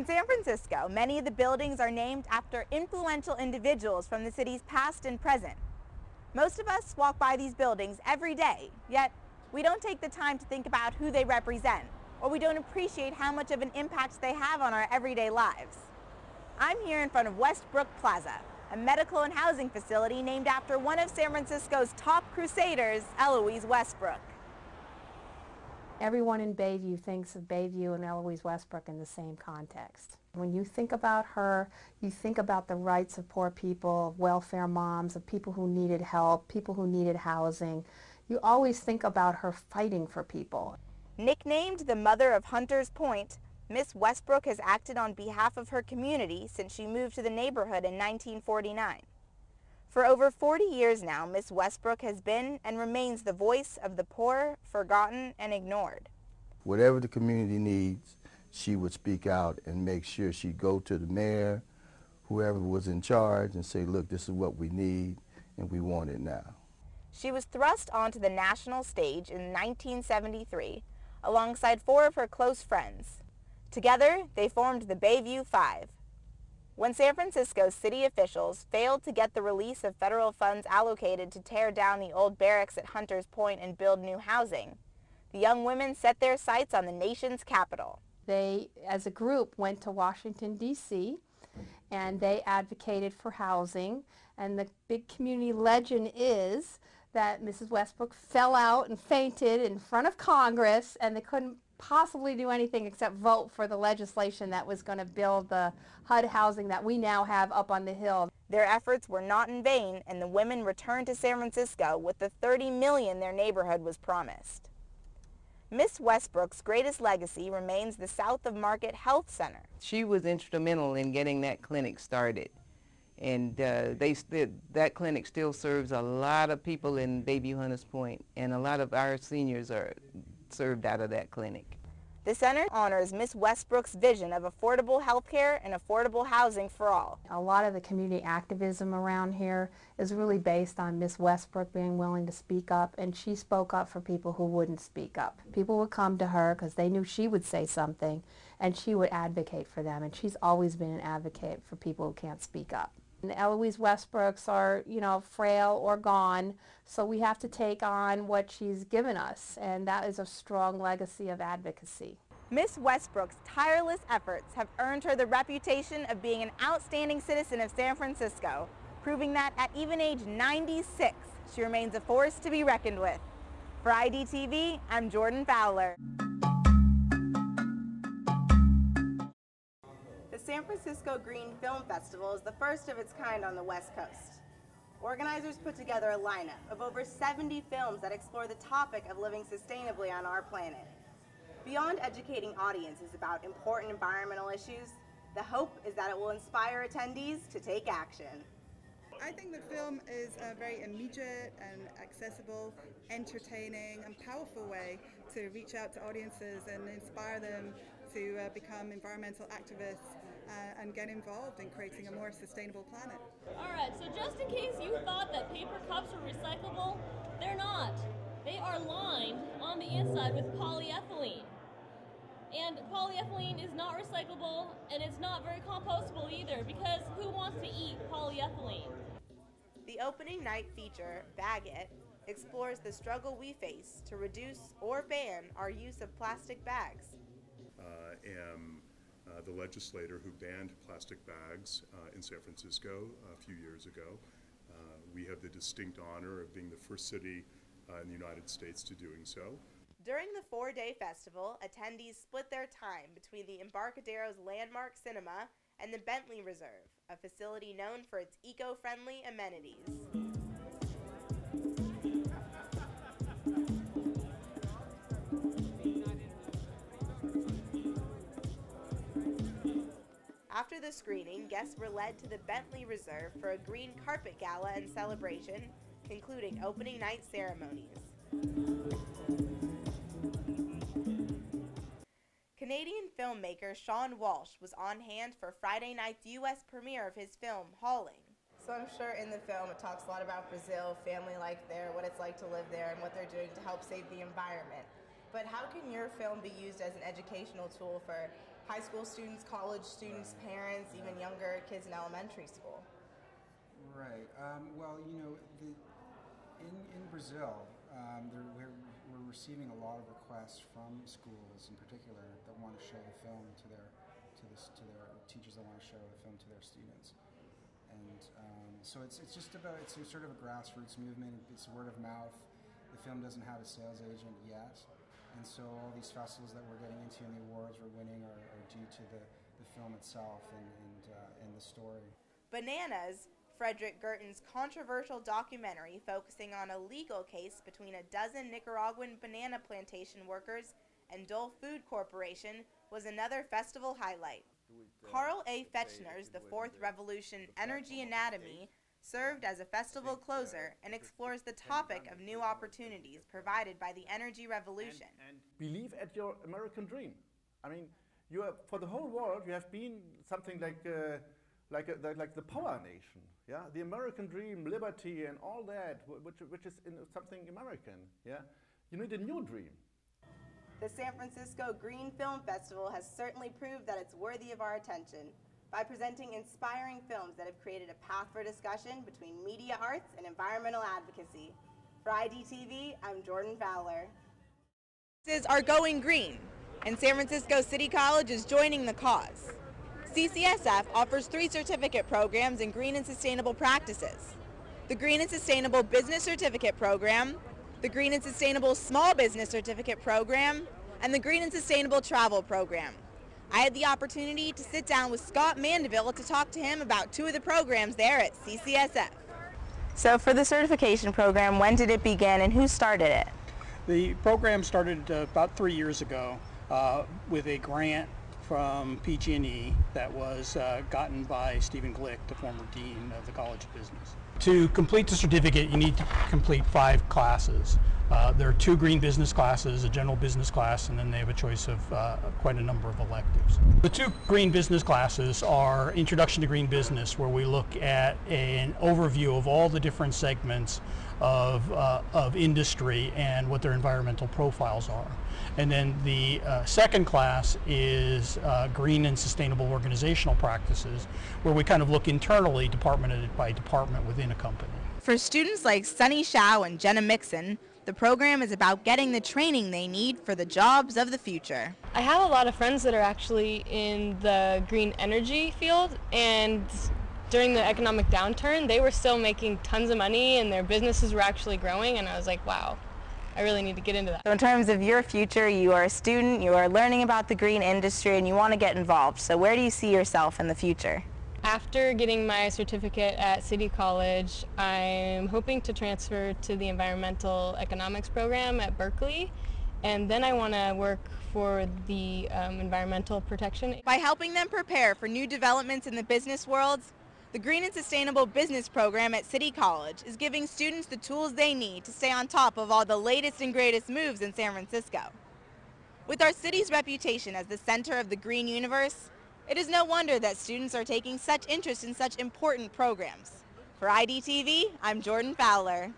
In San Francisco, many of the buildings are named after influential individuals from the city's past and present. Most of us walk by these buildings every day, yet we don't take the time to think about who they represent, or we don't appreciate how much of an impact they have on our everyday lives. I'm here in front of Westbrook Plaza, a medical and housing facility named after one of San Francisco's top crusaders, Eloise Westbrook. Everyone in Bayview thinks of Bayview and Eloise Westbrook in the same context. When you think about her, you think about the rights of poor people, of welfare moms, of people who needed help, people who needed housing. You always think about her fighting for people. Nicknamed the mother of Hunters Point, Miss Westbrook has acted on behalf of her community since she moved to the neighborhood in 1949. For over 40 years now, Miss Westbrook has been and remains the voice of the poor, forgotten, and ignored. Whatever the community needs, she would speak out and make sure she'd go to the mayor, whoever was in charge, and say, look, this is what we need, and we want it now. She was thrust onto the national stage in 1973 alongside four of her close friends. Together, they formed the Bayview Five. When San Francisco city officials failed to get the release of federal funds allocated to tear down the old barracks at Hunters Point and build new housing, the young women set their sights on the nation's capital. They, as a group, went to Washington, D.C., and they advocated for housing. And the big community legend is that Mrs. Westbrook fell out and fainted in front of Congress, and they couldn't possibly do anything except vote for the legislation that was going to build the HUD housing that we now have up on the hill. Their efforts were not in vain, and the women returned to San Francisco with the $30 million their neighborhood was promised. Miss Westbrook's greatest legacy remains the South of Market Health Center. She was instrumental in getting that clinic started, and that clinic still serves a lot of people in Bayview Hunters Point, and a lot of our seniors are served out of that clinic. The center honors Miss Westbrook's vision of affordable health care and affordable housing for all. A lot of the community activism around here is really based on Miss Westbrook being willing to speak up, and she spoke up for people who wouldn't speak up. People would come to her because they knew she would say something, and she would advocate for them, and she's always been an advocate for people who can't speak up. And the Eloise Westbrooks are, frail or gone, so we have to take on what she's given us, and that is a strong legacy of advocacy. Miss Westbrook's tireless efforts have earned her the reputation of being an outstanding citizen of San Francisco, proving that at even age 96, she remains a force to be reckoned with. For IDTV, I'm Jordan Fowler. The San Francisco Green Film Festival is the first of its kind on the West Coast. Organizers put together a lineup of over 70 films that explore the topic of living sustainably on our planet. Beyond educating audiences about important environmental issues, the hope is that it will inspire attendees to take action. I think the film is a very immediate and accessible, entertaining and powerful way to reach out to audiences and inspire them to become environmental activists and get involved in creating a more sustainable planet. Alright, so just in case you thought that paper cups were recyclable, they're not. They are lined on the inside with polyethylene. And polyethylene is not recyclable, and it's not very compostable either, because who wants to eat polyethylene? The opening night feature, Bag It, explores the struggle we face to reduce or ban our use of plastic bags. Am the legislator who banned plastic bags in San Francisco a few years ago. We have the distinct honor of being the first city in the United States to doing so. During the 4-day festival, attendees split their time between the Embarcadero's landmark cinema and the Bentley Reserve, a facility known for its eco-friendly amenities. After the screening, guests were led to the Bentley Reserve for a green carpet gala and celebration, concluding opening night ceremonies. Canadian filmmaker Sean Walsh was on hand for Friday night's U.S. premiere of his film, Hauling. So I'm sure in the film it talks a lot about Brazil, family life there, what it's like to live there, and what they're doing to help save the environment. But how can your film be used as an educational tool for high school students, college students, parents, even younger kids in elementary school. Right. Well, you know, in Brazil, we're receiving a lot of requests from schools, in particular, that want to show the film to their teachers that want to show the film to their students. And so it's just about, it's sort of a grassroots movement. It's word of mouth. The film doesn't have a sales agent yet, and so all these festivals that we're getting into and the awards we're winning are due to the film itself and the story. Bananas, Frederick Gerten's controversial documentary focusing on a legal case between a dozen Nicaraguan banana plantation workers and Dole Food Corporation, was another festival highlight. Carl A. Fechner's The Fourth Revolution Energy Anatomy served as a festival closer and explores the topic of new opportunities provided by the energy revolution. And believe at your American dream. I mean, you are, for the whole world, you have been something like the power nation, yeah? The American dream, liberty, and all that, which is something American, yeah? You need a new dream. The San Francisco Green Film Festival has certainly proved that it's worthy of our attention by presenting inspiring films that have created a path for discussion between media arts and environmental advocacy. For IDTV, I'm Jordan-Fowler. Are going green, and San Francisco City College is joining the cause. CCSF offers 3 certificate programs in green and sustainable practices: the Green and Sustainable Business Certificate Program, the Green and Sustainable Small Business Certificate Program, and the Green and Sustainable Travel Program. I had the opportunity to sit down with Scott Mandeville to talk to him about 2 of the programs there at CCSF. So for the certification program, when did it begin and who started it? The program started about 3 years ago with a grant from PG&E that was gotten by Stephen Glick, the former dean of the College of Business. To complete the certificate, you need to complete 5 classes. There are 2 green business classes, a general business class, and then they have a choice of quite a number of electives. The 2 green business classes are Introduction to Green Business, where we look at an overview of all the different segments of industry and what their environmental profiles are. And then the second class is Green and Sustainable Organizational Practices, where we kind of look internally, department by department within a company. For students like Sunny Shao and Jenna Mixon, the program is about getting the training they need for the jobs of the future. I have a lot of friends that are actually in the green energy field, and during the economic downturn, they were still making tons of money and their businesses were actually growing, and I was like, wow, I really need to get into that. So in terms of your future, you are a student, you are learning about the green industry, and you want to get involved. So where do you see yourself in the future? After getting my certificate at City College, I'm hoping to transfer to the environmental economics program at Berkeley, and then I want to work for the environmental protection. By helping them prepare for new developments in the business world, the Green and Sustainable Business Program at City College is giving students the tools they need to stay on top of all the latest and greatest moves in San Francisco. With our city's reputation as the center of the green universe, it is no wonder that students are taking such interest in such important programs. For IDTV, I'm Jordan-Fowler.